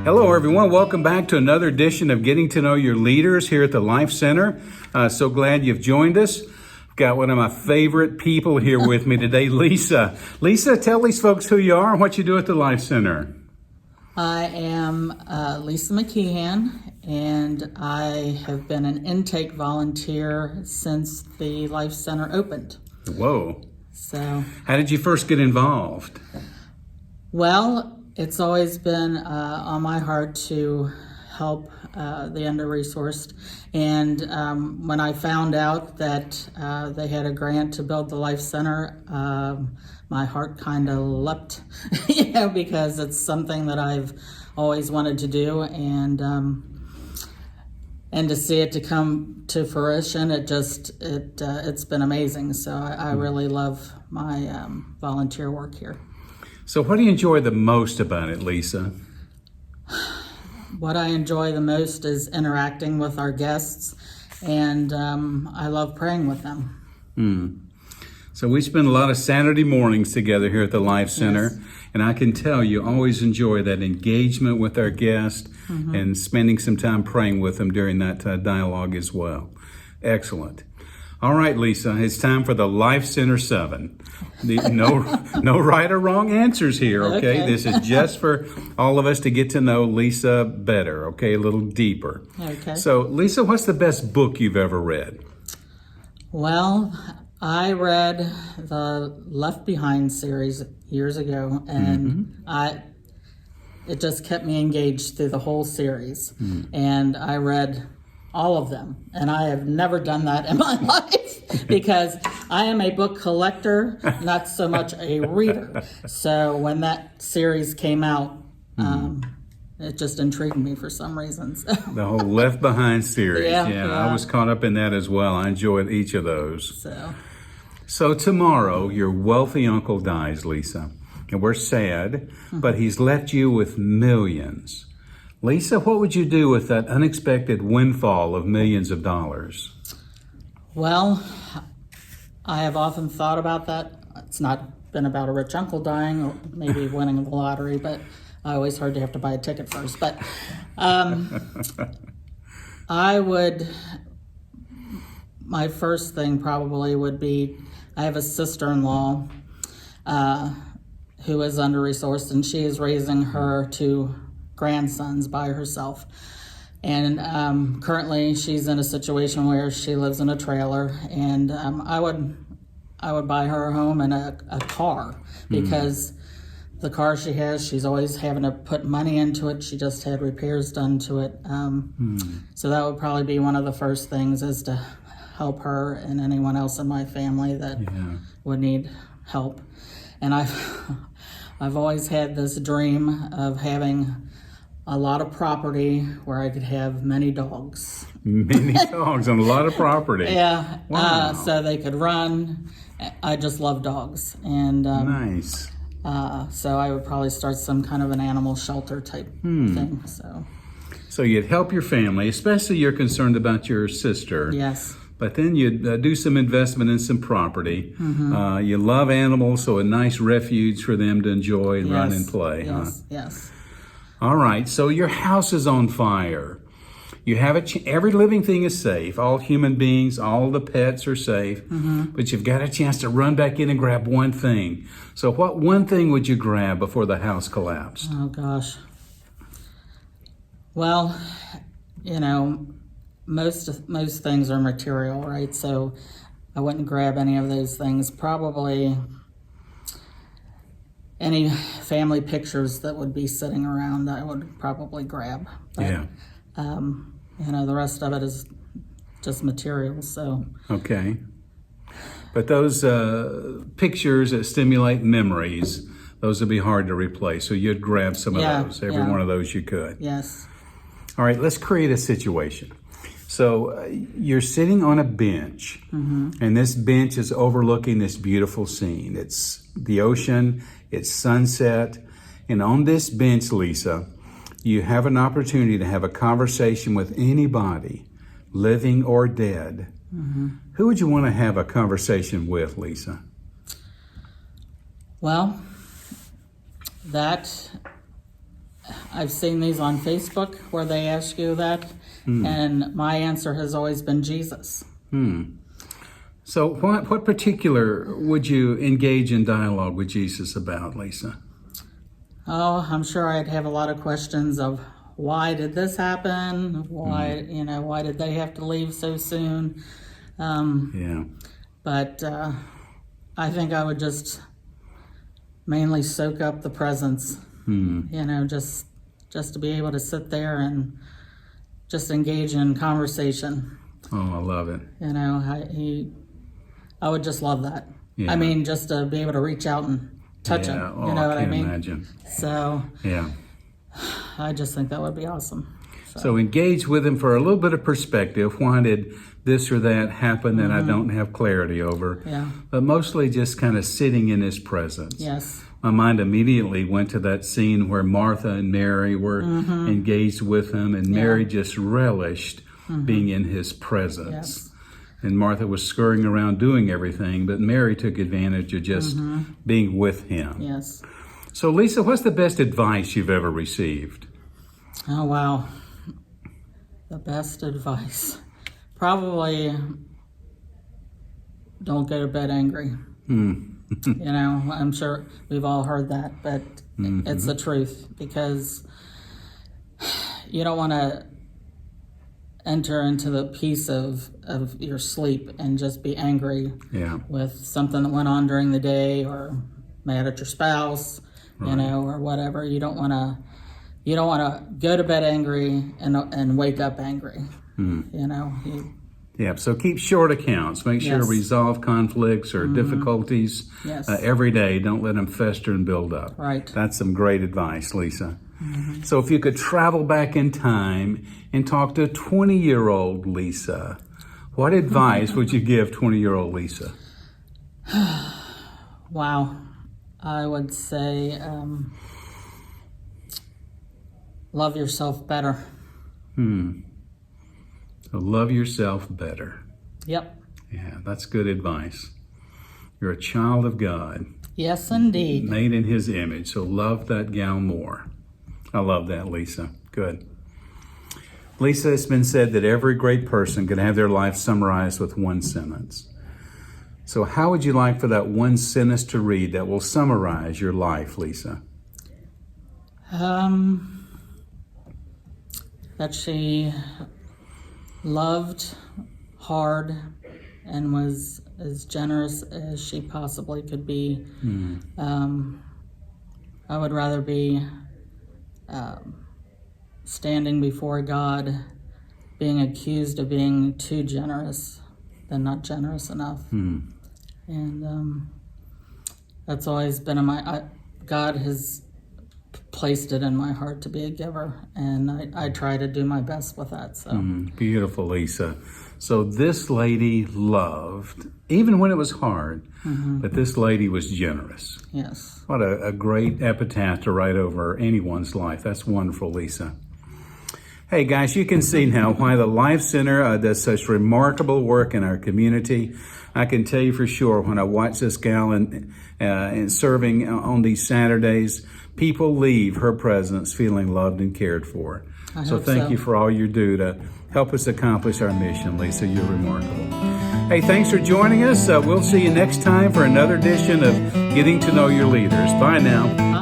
Hello, everyone. Welcome back to another edition of Getting to Know Your Leaders here at the Life Center. So glad you've joined us. I've got one of my favorite people here with me today, Lisa. Lisa, tell these folks who you are and what you do at the Life Center. I am Lisa McKeehan, and I have been an intake volunteer since the Life Center opened. Whoa. So, how did you first get involved? Well, it's always been on my heart to help the under-resourced. And when I found out that they had a grant to build the Life Center, my heart kind of leapt, because it's something that I've always wanted to do. And to see it to come to fruition, it's been amazing. So I really love my volunteer work here. So what do you enjoy the most about it, Lisa? What I enjoy the most is interacting with our guests, and I love praying with them. So we spend a lot of Saturday mornings together here at the Life Center, yes. And I can tell you always enjoy that engagement with our guests and spending some time praying with them during that dialogue as well. Excellent. All right, Lisa, it's time for the Life Center 7. No right or wrong answers here, okay? This is just for all of us to get to know Lisa better, okay, a little deeper. Okay. So, Lisa, what's the best book you've ever read? Well, I read the Left Behind series years ago, and it just kept me engaged through the whole series. And I read all of them, and I have never done that in my life because I am a book collector, not so much a reader. So when that series came out, it just intrigued me for some reasons. The whole Left Behind series. Yeah. I was caught up in that as well. I enjoyed each of those. So tomorrow, your wealthy uncle dies, Lisa, and we're sad, but he's left you with millions. Lisa, what would you do with that unexpected windfall of millions of dollars? Well, I have often thought about that. It's not been about a rich uncle dying or maybe winning the lottery, but I always heard you have to buy a ticket first. But my first thing probably would be, I have a sister-in-law who is under-resourced, and she is raising her two grandsons by herself. And currently she's in a situation where she lives in a trailer, and I would buy her a home and a car, because the car she has, she's always having to put money into it. She just had repairs done to it. So that would probably be one of the first things, is to help her and anyone else in my family that would need help. And I've always had this dream of having a lot of property where I could have many dogs. Many dogs on a lot of property. Yeah. Wow. So they could run. I just love dogs. And nice. So I would probably start some kind of an animal shelter type thing. So you'd help your family, especially you're concerned about your sister. Yes. But then you'd do some investment in some property. You love animals, so a nice refuge for them to enjoy and run and play. Yes. All right, so your house is on fire. You have every living thing is safe. All human beings, all the pets are safe. But you've got a chance to run back in and grab one thing. So what one thing would you grab before the house collapsed? Oh, gosh. Well, most things are material, right? So I wouldn't grab any of those things. Probably any family pictures that would be sitting around, I would probably grab. But, the rest of it is just material. So okay, but those pictures that stimulate memories, those would be hard to replace. So you'd grab some of those. Every one of those you could. Yes. All right, let's create a situation. So you're sitting on a bench, and this bench is overlooking this beautiful scene. It's the ocean, it's sunset, and on this bench, Lisa, you have an opportunity to have a conversation with anybody, living or dead. Who would you want to have a conversation with, Lisa? Well, that I've seen these on Facebook where they ask you that, and my answer has always been Jesus. So what particular would you engage in dialogue with Jesus about, Lisa? Oh, I'm sure I'd have a lot of questions of why did this happen? Why, why did they have to leave so soon? But I think I would just mainly soak up the presence, just to be able to sit there and just engage in conversation. Oh, I love it. I would just love that. Yeah. I mean, just to be able to reach out and touch him. Oh, You know what I can't mean? imagine. So Yeah. I just think that would be awesome. So engage with him for a little bit of perspective. Why did this or that happen that I don't have clarity over? Yeah. But mostly just kind of sitting in his presence. Yes. My mind immediately went to that scene where Martha and Mary were engaged with him, and Mary just relished being in his presence. Yes. And Martha was scurrying around doing everything, but Mary took advantage of just being with him. Yes. So, Lisa, what's the best advice you've ever received? Oh, wow. The best advice. Probably don't go to bed angry. I'm sure we've all heard that, but it's the truth, because you don't want to enter into the peace of your sleep and just be angry with something that went on during the day, or mad at your spouse, or whatever. You don't want to go to bed angry and wake up angry. So keep short accounts. Make sure to resolve conflicts or difficulties every day. Don't let them fester and build up. Right. That's some great advice, Lisa. So if you could travel back in time and talk to 20-year-old Lisa, what advice would you give 20-year-old Lisa? Wow. I would say love yourself better. So love yourself better. Yep. Yeah, that's good advice. You're a child of God. Yes, indeed. Made in his image, so love that gal more. I love that, Lisa. Good. Lisa, it's been said that every great person could have their life summarized with one sentence. So how would you like for that one sentence to read that will summarize your life, Lisa? That she loved hard and was as generous as she possibly could be. I would rather be standing before God being accused of being too generous than not generous enough. And that's always been in God has placed it in my heart to be a giver, and I try to do my best with that. So Beautiful, Lisa. So this lady loved, even when it was hard, but this lady was generous. Yes. What a great epitaph to write over anyone's life. That's wonderful, Lisa. Hey guys, you can see now why the Life Center does such remarkable work in our community. I can tell you for sure, when I watch this gal in serving on these Saturdays, people leave her presence feeling loved and cared for. So thank you for all you do to help us accomplish our mission, Lisa. You're remarkable. Hey, thanks for joining us. We'll see you next time for another edition of Getting to Know Your Leaders. Bye now.